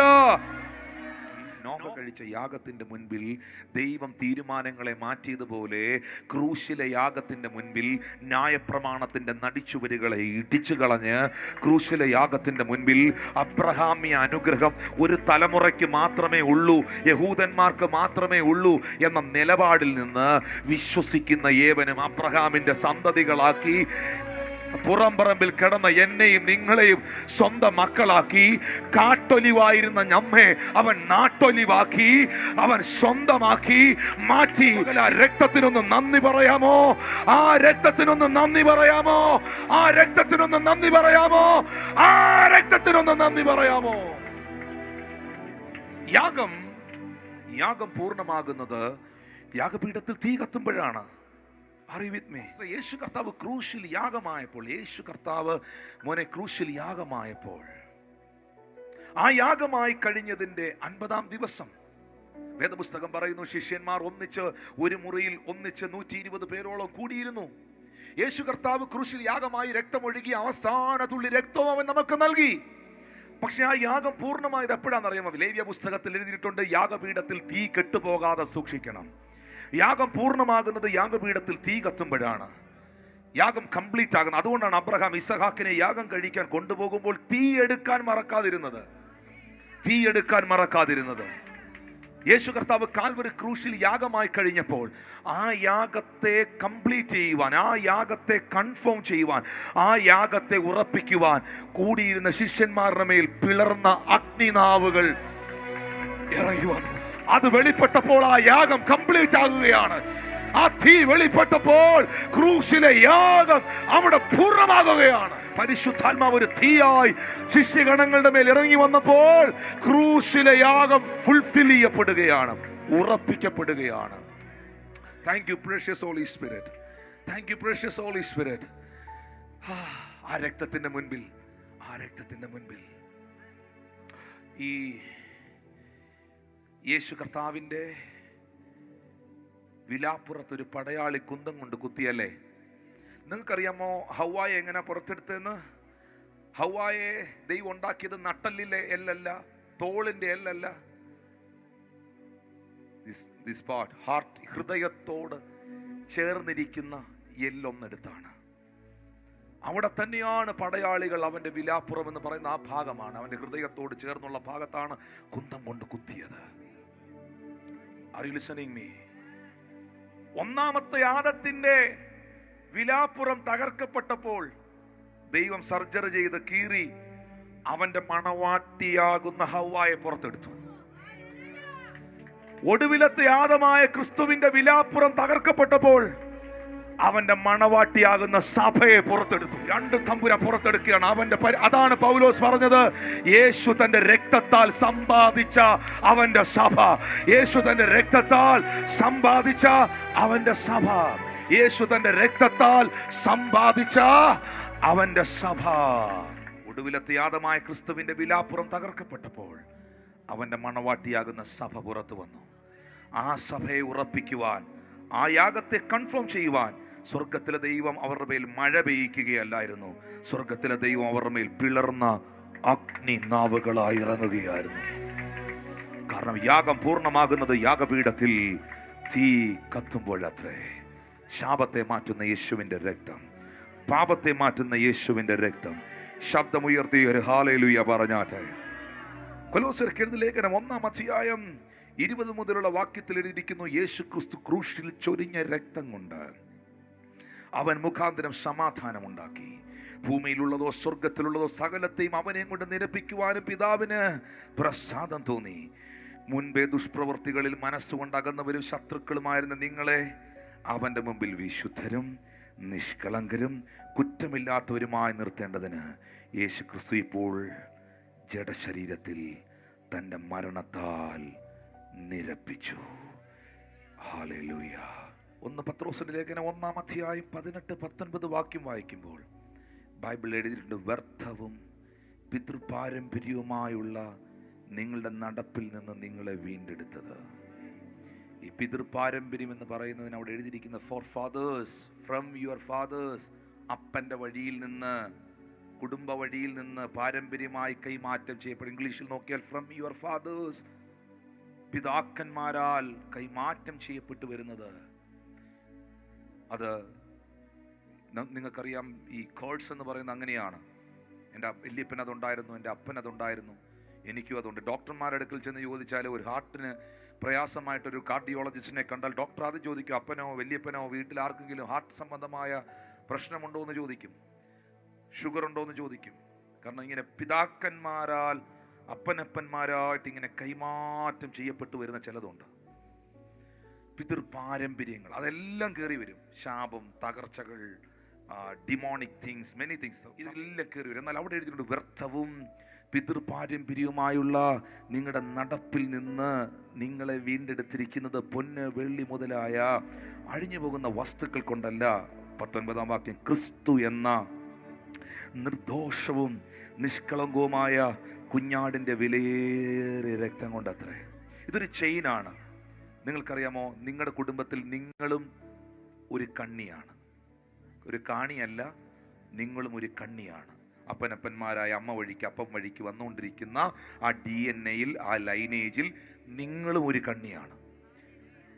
നോഹ കഴിച്ച യാഗത്തിൻ്റെ മുൻപിൽ ദൈവം തീരുമാനങ്ങളെ മാറ്റിയതുപോലെ ക്രൂശിലെ യാഗത്തിൻ്റെ മുൻപിൽ ന്യായപ്രമാണത്തിൻ്റെ നടിച്ചുവരുകളെ ഇടിച്ചു കളഞ്ഞ് ക്രൂശിലെ യാഗത്തിൻ്റെ മുൻപിൽ അബ്രഹാമ്യ അനുഗ്രഹം ഒരു തലമുറയ്ക്ക് മാത്രമേ ഉള്ളൂ, യഹൂദന്മാർക്ക് മാത്രമേ ഉള്ളൂ എന്ന നിലപാടിൽ നിന്ന് വിശ്വസിക്കുന്ന ഏവനും അബ്രഹാമിൻ്റെ സന്തതികളാക്കി പുറംപറമ്പിൽ കിടന്ന എന്നെയും നിങ്ങളെയും സ്വന്തം മക്കളാക്കി, കാട്ടൊലിവായിരുന്ന നമ്മെ അവൻ നാട്ടൊലിവാക്കി, അവൻ സ്വന്തമാക്കി മാറ്റി. ആ രക്തത്തിനൊന്ന് നന്ദി പറയാമോ? ആ രക്തത്തിനൊന്ന് നന്ദി പറയാമോ? ആ രക്തത്തിനൊന്ന് നന്ദി പറയാമോ? ആ രക്തത്തിനൊന്ന് നന്ദി പറയാമോ? യാഗം പൂർണ്ണമാകുന്നത് യാഗപീഠത്തിൽ തീ കത്തുമ്പോഴാണ്. യേശു കർത്താവ് ക്രൂശിൽ യാഗമായപ്പോൾ, യേശു കർത്താവ് മോനെ ക്രൂശിൽ യാഗമായപ്പോൾ, ആ യാഗമായി കഴിഞ്ഞതിൻ്റെ 50-ാം ദിവസം വേദപുസ്തകം പറയുന്നു, ശിഷ്യന്മാർ ഒന്നിച്ച് ഒരു മുറിയിൽ ഒന്നിച്ച് 120 പേരോളം കൂടിയിരുന്നു. യേശു കർത്താവ് ക്രൂശിൽ യാഗമായി രക്തമൊഴുകി അവസാന തുള്ളി രക്തവും അവൻ നമുക്ക് നൽകി. പക്ഷെ ആ യാഗം പൂർണ്ണമായത് എപ്പോഴാണെന്നറിയാമോ? ലേവ്യ പുസ്തകത്തിൽ എഴുതിയിട്ടുണ്ട്, യാഗപീഠത്തിൽ തീ കെട്ടുപോകാതെ സൂക്ഷിക്കണം. യാഗം പൂർണ്ണമാകുന്നത് യാഗപീഠത്തിൽ തീ കത്തുമ്പോഴാണ്. യാഗം കംപ്ലീറ്റ് ആകുന്നത്. അതുകൊണ്ടാണ് അബ്രഹാം ഇസഹാക്കിനെ യാഗം കഴിക്കാൻ കൊണ്ടുപോകുമ്പോൾ തീ എടുക്കാൻ മറക്കാതിരുന്നത്. യേശു കർത്താവ് കാൽവരി ക്രൂശിൽ യാഗമായി കഴിഞ്ഞപ്പോൾ ആ യാഗത്തെ കംപ്ലീറ്റ് ചെയ്യുവാൻ, ആ യാഗത്തെ കൺഫേം ചെയ്യുവാൻ, ആ യാഗത്തെ ഉറപ്പിക്കുവാൻ കൂടിയിരുന്ന ശിഷ്യന്മാരുടെ മേൽ പിളർന്ന അഗ്നിനാവുകൾ ഇറങ്ങി വന്നു. അത് വെളിപ്പെട്ടപ്പോൾ ആ യാഗം കംപ്ലീറ്റ് ആകുകയാണ്. ആ തീ വെളിപ്പെട്ടപ്പോൾ ക്രൂശിലെ യാഗം അവിടെ പൂർണ്ണമാകുകയാണ്. പരിശുദ്ധാത്മാവ് ഒരു തീയായി ശിഷ്യഗണങ്ങളുടെ മേൽ ഇറങ്ങി വന്നപ്പോൾ ക്രൂശിലെ യാഗം ഫുൾഫിൽ ചെയ്യപ്പെടുകയാണ്, ഉറപ്പിക്കപ്പെടുകയാണ്. Thank you precious Holy Spirit, thank you precious Holy Spirit. ആ രക്തത്തിന്റെ മുൻപിൽ ഈ യേശു കർത്താവിൻ്റെ വിലാപ്പുറത്തൊരു പടയാളി കുന്തം കൊണ്ട് കുത്തിയല്ലേ? നിങ്ങൾക്കറിയാമോ ഹവ്വായെ എങ്ങനെ പുറത്തെടുത്തതെന്ന്? ഹവ്വായെ ദൈവം ഉണ്ടാക്കിയത് നട്ടല്ലിലെ എല്ലല്ല, തോളിൻ്റെ എല്ലല്ല, ദിസ് പാർട്ട്, ഹാർട്ട്, ഹൃദയത്തോട് ചേർന്നിരിക്കുന്ന എല്ലൊന്നെടുത്താണ്. അവിടെ തന്നെയാണ് പടയാളികൾ അവൻ്റെ വിലാപ്പുറം എന്ന് പറയുന്ന ആ ഭാഗമാണ്, അവൻ്റെ ഹൃദയത്തോട് ചേർന്നുള്ള ഭാഗത്താണ് കുന്തം കൊണ്ട് കുത്തിയത്. Are you listening me? ഒന്നാമത്തെ ആദത്തിന്റെ വിലാപ്പുറം തകർക്കപ്പെട്ടപ്പോൾ ദൈവം സർജറി ചെയ്ത് കീറി അവന്റെ മണവാട്ടിയാകുന്ന ഹവ്വായെ പുറത്തെടുത്തു. ഒടുവിലത്തെ ആദമായ ക്രിസ്തുവിന്റെ വിലാപ്പുറം തകർക്കപ്പെട്ടപ്പോൾ അവന്റെ മണവാട്ടിയാകുന്ന സഭയെ പുറത്തെടുത്തു. രണ്ട് തമ്പുരാൻ പുറത്തെടുക്കുകയാണ്. അതാണ് പൗലോസ് പറഞ്ഞത്, യേശു തന്റെ രക്തത്താൽ സമ്പാദിച്ച അവന്റെ സഭ. യേശു തന്റെ രക്തത്താൽ സമ്പാദിച്ച അവന്റെ സഭ. യേശു തന്റെ രക്തത്താൽ സമ്പാദിച്ച അവന്റെ സഭ. ഒടുവിലത്തെ യാതമായ ക്രിസ്തുവിന്റെ വിലാപ്പുറം തകർക്കപ്പെട്ടപ്പോൾ അവന്റെ മണവാട്ടിയാകുന്ന സഭ പുറത്തു വന്നു. ആ സഭയെ ഉറപ്പിക്കുവാൻ, ആ യാഗത്തെ കൺഫേം ചെയ്യുവാൻ സ്വർഗത്തിലെ ദൈവം അവരുടെ മേൽ മഴ പെയ്യിക്കുകയല്ലായിരുന്നു. സ്വർഗത്തിലെ ദൈവം അവരുടെ മേൽ പിളർന്ന അഗ്നി നാവുകളായി ഇറങ്ങുകയായിരുന്നു. കാരണം യാഗം പൂർണ്ണമാകുന്നത് യാഗപീഠത്തിൽ തീ കത്തുമ്പോഴത്രേ. ശാപത്തെ മാറ്റുന്ന യേശുവിന്റെ രക്തം, പാപത്തെ മാറ്റുന്ന യേശുവിന്റെ രക്തം. ശബ്ദമുയർത്തി ഒരു ഹല്ലേലൂയ പറഞ്ഞാട്ടെ. കൊലോസ്യർക്ക് എഴുതിയ ലേഖനം 1-ാം അധ്യായം 20 മുതലുള്ള വാക്യത്തിൽ എഴുതിയിരിക്കുന്നു, യേശു ക്രിസ്തു ക്രൂശിൽ ചൊരിഞ്ഞ രക്തം കൊണ്ട് അവൻ മുഖാന്തരം സമാധാനം ഉണ്ടാക്കി. ഭൂമിയിലുള്ളതോ സ്വർഗത്തിലുള്ളതോ സകലത്തെയും അവനെ കൊണ്ട് നിരപ്പിക്കുവാനും പിതാവിന് പ്രസാദം തോന്നി. മുൻപേ ദുഷ്പ്രവൃത്തികളിൽ മനസ്സുകൊണ്ട് അകന്നവരും ശത്രുക്കളുമായിരുന്ന നിങ്ങളെ അവന്റെ മുമ്പിൽ വിശുദ്ധരും നിഷ്കളങ്കരും കുറ്റമില്ലാത്തവരുമായി നിർത്തേണ്ടതിന് യേശു ക്രിസ്തു ഇപ്പോൾ ജഡശരീരത്തിൽ തൻ്റെ മരണത്താൽ നിരപ്പിച്ചു. ഹല്ലേലൂയ. 1 പത്രോസിന്റെ ലേഖനം 1-ാം അധ്യായം 18-19 വാക്യം വായിക്കുമ്പോൾ ബൈബിൾ എഴുതിയിട്ടുണ്ട്, വ്യർത്ഥവും പിതൃപാരമ്പര്യവുമായുള്ള നിങ്ങളുടെ നടപ്പിൽ നിന്ന് നിങ്ങളെ വീണ്ടെടുത്തത്. ഈ പിതൃപാരമ്പര്യം എന്ന് പറയുന്നതിന് അവിടെ എഴുതിയിരിക്കുന്ന forefathers, from your fathers, അപ്പൻ്റെ വഴിയിൽ നിന്ന്, കുടുംബ വഴിയിൽ നിന്ന് പാരമ്പര്യമായി കൈമാറ്റം ചെയ്യപ്പെടും. ഇംഗ്ലീഷിൽ നോക്കിയാൽ ഫ്രം യുവർ ഫാദേഴ്സ്, പിതാക്കന്മാരാൽ കൈമാറ്റം ചെയ്യപ്പെട്ടു വരുന്നത്. അത് നിങ്ങൾക്കറിയാം, ഈ കേഴ്സ് എന്ന് പറയുന്നത് അങ്ങനെയാണ്. എൻ്റെ വല്യപ്പൻ അതുണ്ടായിരുന്നു, എൻ്റെ അപ്പൻ അതുണ്ടായിരുന്നു, എനിക്കും അതുണ്ട്. ഡോക്ടർമാരുടെ അടുക്കൽ ചെന്ന് ചോദിച്ചാൽ, ഒരു ഹാർട്ടിന് പ്രയാസമായിട്ടൊരു കാർഡിയോളജിസ്റ്റിനെ കണ്ടാൽ ഡോക്ടർ ആദ്യം ചോദിക്കും, അപ്പനോ വല്യപ്പനോ വീട്ടിൽ ആർക്കെങ്കിലും ഹാർട്ട് സംബന്ധമായ പ്രശ്നമുണ്ടോ എന്ന് ചോദിക്കും, ഷുഗർ ഉണ്ടോ എന്ന് ചോദിക്കും. കാരണം ഇങ്ങനെ പിതാക്കന്മാരാൽ അപ്പനപ്പന്മാരായിട്ട് ഇങ്ങനെ കൈമാറ്റം ചെയ്യപ്പെട്ടു വരുന്ന ചിലതുണ്ട്, പിതൃപാരമ്പര്യങ്ങൾ. അതെല്ലാം കയറി വരും. ശാപം, തകർച്ചകൾ, ഡിമോണിക് തിങ്സ്, മെനി തിങ്സ്, ഇതെല്ലാം കയറി വരും. എന്നാൽ അവിടെ എഴുതിയിട്ടുണ്ട്, വ്യർത്ഥവും പിതൃപാരമ്പര്യവുമായുള്ള നിങ്ങളുടെ നടപ്പിൽ നിന്ന് നിങ്ങളെ വീണ്ടെടുത്തിരിക്കുന്നത് പൊന്ന് വെള്ളി മുതലായ അഴിഞ്ഞു പോകുന്ന വസ്തുക്കൾ കൊണ്ടല്ല. 19-ാം വാക്യം, ക്രിസ്തു എന്ന നിർദോഷവും നിഷ്കളങ്കവുമായ കുഞ്ഞാടിൻ്റെ വിലയേറിയ രക്തം കൊണ്ടത്രേ. ഇതൊരു ചെയിനാണ്. നിങ്ങൾക്കറിയാമോ, നിങ്ങളുടെ കുടുംബത്തിൽ നിങ്ങളും ഒരു കണ്ണിയാണ്, ഒരു കാണിയല്ല, നിങ്ങളും ഒരു കണ്ണിയാണ്. അപ്പനപ്പന്മാരായ അമ്മ വഴിക്ക് അപ്പം വഴിക്ക് വന്നുകൊണ്ടിരിക്കുന്ന ആ DNA-യിൽ, ആ ലൈനേജിൽ നിങ്ങളും ഒരു കണ്ണിയാണ്.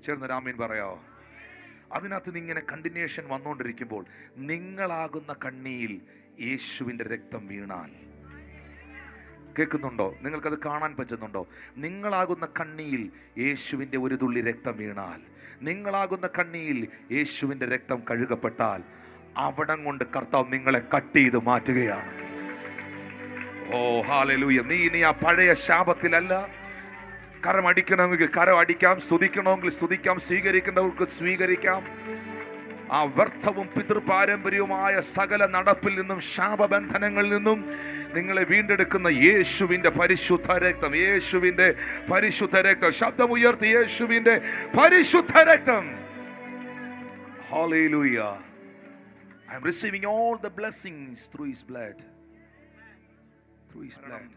ചേർന്ന് ആമേൻ പറയാമോ? അതിനകത്ത് ഇങ്ങനെ കണ്ടിന്യൂഷൻ വന്നുകൊണ്ടിരിക്കുമ്പോൾ നിങ്ങളാകുന്ന കണ്ണിയിൽ യേശുവിൻ്റെ രക്തം വീണാൽ, കേൾക്കുന്നുണ്ടോ? നിങ്ങൾക്കത് കാണാൻ പറ്റുന്നുണ്ടോ? നിങ്ങളാകുന്ന കണ്ണിയിൽ യേശുവിൻ്റെ ഒരു തുള്ളി രക്തം വീണാൽ, നിങ്ങളാകുന്ന കണ്ണിയിൽ യേശുവിൻ്റെ രക്തം കഴുകപ്പെട്ടാൽ, അവിടം കൊണ്ട് കർത്താവ് നിങ്ങളെ കട്ട് ചെയ്ത് മാറ്റുകയാണ്. ഓ ഹല്ലേലൂയ. നീ ആ പഴയ ശാപത്തിലല്ല. കരം അടിക്കണമെങ്കിൽ കരം അടിക്കാം, സ്തുതിക്കണമെങ്കിൽ സ്തുതിക്കാം, സ്വീകരിക്കേണ്ടവർക്ക് സ്വീകരിക്കാം. ആ വ്യർത്ഥവും പിതൃപാരമ്പര്യവുമായ സകല നടപ്പിൽ നിന്നും ശാപബന്ധനങ്ങളിൽ നിന്നും നിങ്ങളെ വീണ്ടെടുക്കുന്ന യേശുവിൻ്റെ പരിശുദ്ധ രക്തം, യേശുവിൻ്റെ പരിശുദ്ധ രക്തം. ശബ്ദമുയർത്തി, യേശുവിൻ്റെ പരിശുദ്ധ രക്തം. Hallelujah. I am receiving all the blessings through his blood.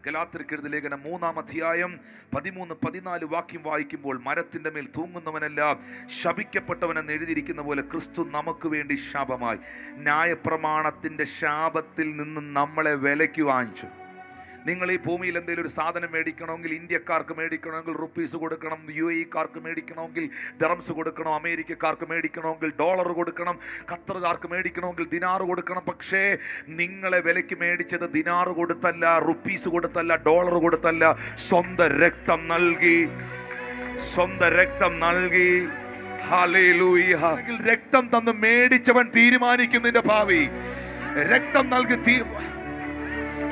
ഗലാത്യർക്കെഴുതിയ ലേഖനം 3-ാം അധ്യായം 13-14 വാക്യം വായിക്കുമ്പോൾ, മരത്തിന്റെ മേൽ തൂങ്ങുന്നവനെല്ലാം ശപിക്കപ്പെട്ടവനെന്ന് എഴുതിയിരിക്കുന്ന പോലെ ക്രിസ്തു നമുക്ക് വേണ്ടി ശാപമായി ന്യായപ്രമാണത്തിന്റെ ശാപത്തിൽ നിന്ന് നമ്മളെ വിലയ്ക്ക് വാങ്ങിച്ചു. നിങ്ങൾ ഈ ഭൂമിയിൽ എന്തെങ്കിലും ഒരു സാധനം മേടിക്കണമെങ്കിൽ ഇന്ത്യക്കാർക്ക് മേടിക്കണമെങ്കിൽ റുപ്പീസ് കൊടുക്കണം, UAE-കാർക്ക് മേടിക്കണമെങ്കിൽ ദിറംസ് കൊടുക്കണം, അമേരിക്കക്കാർക്ക് മേടിക്കണമെങ്കിൽ ഡോളർ കൊടുക്കണം, ഖത്തറുകാർക്ക് മേടിക്കണമെങ്കിൽ ദിനാറ് കൊടുക്കണം. പക്ഷേ നിങ്ങളെ വിലയ്ക്ക് മേടിച്ചത് ദിനാറ് കൊടുത്തല്ല, റുപ്പീസ് കൊടുത്തല്ല, ഡോളർ കൊടുത്തല്ല, സ്വന്തം രക്തം നൽകി, സ്വന്തം രക്തം നൽകി. ഹല്ലേലൂയ. രക്തം തന്ന് മേടിച്ചവൻ തീരുമാനിക്കും നിന്റെ ഭാവി. രക്തം നൽകി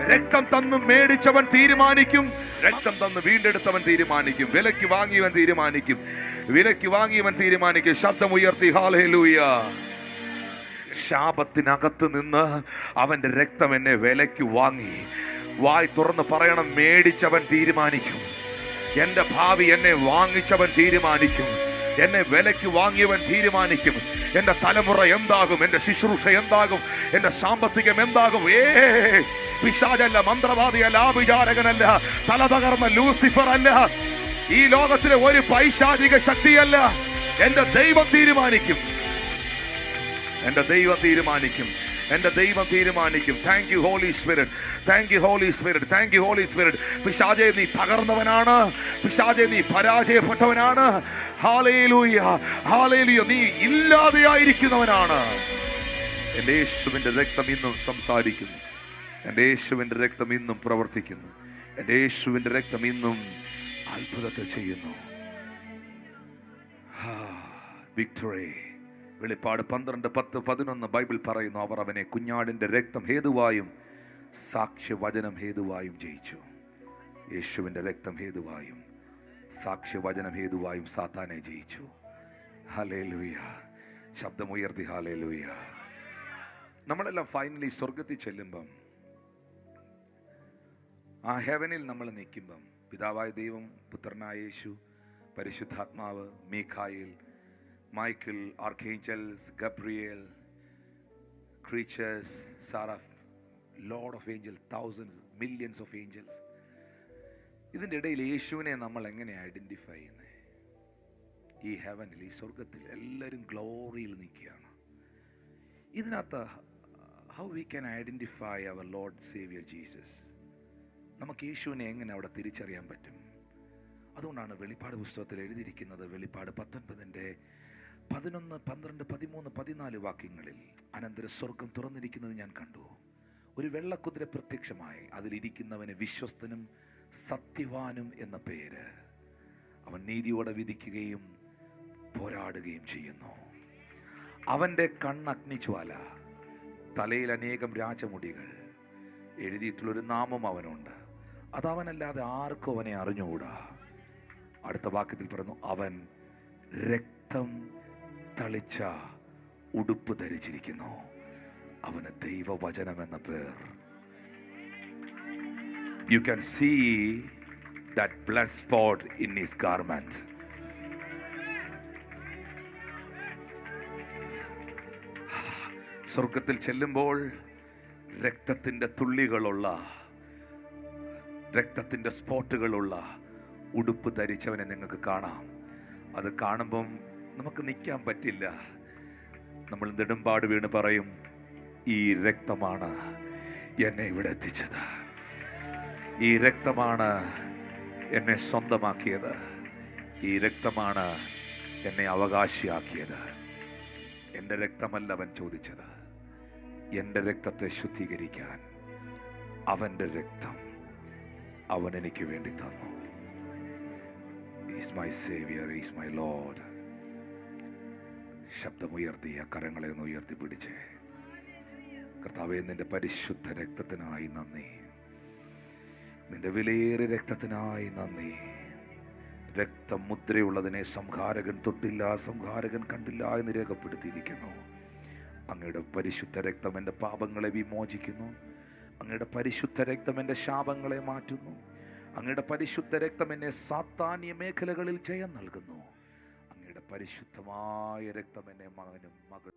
രക്തം തന്ന് മേടിച്ചവൻ തീരുമാനിക്കും, രക്തം തന്ന് വീണ്ടെടുത്തവൻ തീരുമാനിക്കും, വിലയ്ക്ക് വാങ്ങിയവൻ തീരുമാനിക്കും, വിലയ്ക്ക് വാങ്ങിയവൻ തീരുമാനിക്കും. ശബ്ദമുയർത്തി ഹല്ലേലൂയ. ശാപത്തിനകത്ത് നിന്ന് അവൻ്റെ രക്തം എന്നെ വിലയ്ക്ക് വാങ്ങി. വായ് തുറന്ന് പറയണം, മേടിച്ചവൻ തീരുമാനിക്കും. എൻ്റെ ഭാവി എന്നെ വാങ്ങിച്ചവൻ തീരുമാനിക്കും. എന്നെ വിലയ്ക്ക് വാങ്ങിയവൻ തീരുമാനിക്കും. എൻ്റെ തലമുറ എന്താകും, എൻ്റെ ശുശ്രൂഷ എന്താകും, എൻ്റെ സാമ്പത്തികം എന്താകും. പിശാചല്ല, മന്ത്രവാദിയല്ല, ആഭിചാരകനല്ല, തല തകർന്ന ലൂസിഫർ അല്ല, ഈ ലോകത്തിലെ ഒരു പൈശാചിക ശക്തിയല്ല. എൻ്റെ ദൈവം തീരുമാനിക്കും. എൻ്റെ ദൈവം തീരുമാനിക്കും. എൻ്റെ ദൈവം തീരുമാനിക്കും. Thank you Holy Spirit, thank you Holy Spirit, thank you Holy Spirit. പിശാചേ, നീ തകർന്നവനാണ്. പിശാചേ, നീ പരാജയപ്പെട്ടവനാണ്. Hallelujah, hallelujah. നീ ഇല്ലാതെയായിരിക്കുന്നവനാണ്. എൻ്റെ യേശുവിൻ്റെ രക്തം ഇന്നും സംസാരിക്കുന്നു. എൻ്റെ യേശുവിൻ്റെ രക്തം ഇന്നും പ്രവർത്തിക്കുന്നു. എൻ്റെ യേശുവിൻ്റെ രക്തം ഇന്നും അത്ഭുതത്തെ ചെയ്യുന്നു. വിക്ടറി. വെളിപ്പാട് 12, 10, 11 ബൈബിൾ പറയുന്നു, അവർ അവനെ കുഞ്ഞാടിൻ്റെ രക്തം ഹേതുവായും സാക്ഷ്യവചനം ഹേതുവായും ജയിച്ചു. യേശുവിൻ്റെ രക്തം ഹേതുവായും സാക്ഷ്യവചനം ഹേതുവായും സാത്താനെ ജയിച്ചു. ഹല്ലേലൂയ. ശബ്ദമുയർത്തി ഹല്ലേലൂയ. നമ്മളെല്ലാം ഫൈനലി സ്വർഗത്തിൽ ചെല്ലുമ്പം, ആ ഹെവനിൽ നമ്മൾ നിൽക്കുമ്പം, പിതാവായ ദൈവം, പുത്രനായ യേശു, പരിശുദ്ധാത്മാവ്, Mikhayel, Michael, archangels, Gabriel, creatures, seraph, Lord of angels, thousands, millions of angels. ഇതിൻ്റെ ഇടയിൽ യേശുവിനെ നമ്മൾ എങ്ങനെ ഐഡൻറ്റിഫൈ ചെയ്യുന്നത്? ഈ ഹെവനിൽ, ഈ സ്വർഗത്തിൽ എല്ലാവരും ഗ്ലോറിയിൽ നിൽക്കുകയാണ്. ഇതിനകത്ത് how we can identify our Lord Saviour Jesus? നമുക്ക് യേശുവിനെ എങ്ങനെ അവിടെ തിരിച്ചറിയാൻ പറ്റും? അതുകൊണ്ടാണ് വെളിപ്പാട് പുസ്തകത്തിൽ എഴുതിയിരിക്കുന്നത്, വെളിപ്പാട് 19, 11, 12, 13, 14 വാക്യങ്ങളിൽ, അനന്തര സ്വർഗം തുറന്നിരിക്കുന്നത് ഞാൻ കണ്ടു. ഒരു വെള്ളക്കുതിര പ്രത്യക്ഷമായി, അതിലിരിക്കുന്നവന് വിശ്വസ്തനും സത്യവാനും എന്ന പേര്. അവൻ നീതിയോടെ വിധിക്കുകയും പോരാടുകയും ചെയ്യുന്നു. അവൻ്റെ കണ്ണഗ്നിജ്വാല, തലയിൽ അനേകം രാജമുടികൾ, എഴുതിയിട്ടുള്ളൊരു നാമം അവനുണ്ട്. അതവനല്ലാതെ ആർക്കും അവനെ അറിഞ്ഞുകൂടാ. അടുത്ത വാക്യത്തിൽ പറയുന്നു, അവൻ രക്തം തളിച്ച ഉടുപ്പ് ധരിച്ചിരിക്കുന്നു. അവന് ദൈവവചനം എന്ന പേർ. You can see that blood spot in his garment. സ്വർഗത്തിൽ ചെല്ലുമ്പോൾ രക്തത്തിൻ്റെ തുള്ളികളുള്ള, രക്തത്തിൻ്റെ സ്പോട്ടുകളുള്ള ഉടുപ്പ് ധരിച്ചവനെ നിങ്ങൾക്ക് കാണാം. അത് കാണുമ്പം നമുക്ക് നിൽക്കാൻ പറ്റില്ല. നമ്മൾ നെടുമ്പാട് വീണ് പറയും, ഈ രക്തമാണ് എന്നെ ഇവിടെ എത്തിച്ചത്, ഈ രക്തമാണ് എന്നെ സ്വന്തമാക്കിയത്, ഈ രക്തമാണ് എന്നെ അവകാശിയാക്കിയത്. എൻ്റെ രക്തമല്ല അവൻ ചോദിച്ചത്, എൻ്റെ രക്തത്തെ ശുദ്ധീകരിക്കാൻ അവൻ്റെ രക്തം അവൻ എനിക്ക് വേണ്ടി തന്നു. Is my Xavier, is my Lord. ശബ്ദമുയർത്തി ആ കരങ്ങളെ ഒന്ന് ഉയർത്തിപ്പിടിച്ച്, കർത്താവേ, നിന്റെ പരിശുദ്ധ രക്തത്തിനായി നന്ദി, നിന്റെ വിലയേറിയ രക്തത്തിനായി നന്ദി. രക്തം മുദ്രയുള്ളതിനെ സംഹാരകൻ തൊട്ടില്ല, സംഹാരകൻ കണ്ടില്ല എന്ന് രേഖപ്പെടുത്തിയിരിക്കുന്നു. അങ്ങയുടെ പരിശുദ്ധ രക്തം എൻ്റെ പാപങ്ങളെ വിമോചിക്കുന്നു. അങ്ങയുടെ പരിശുദ്ധ രക്തം എൻ്റെ ശാപങ്ങളെ മാറ്റുന്നു. അങ്ങയുടെ പരിശുദ്ധ രക്തം എന്നെ സാത്താന്യ മേഖലകളിൽ ജയം നൽകുന്നു. അങ്ങയുടെ പരിശുദ്ധമായ രക്തം എന്നെ മകനും മകൾ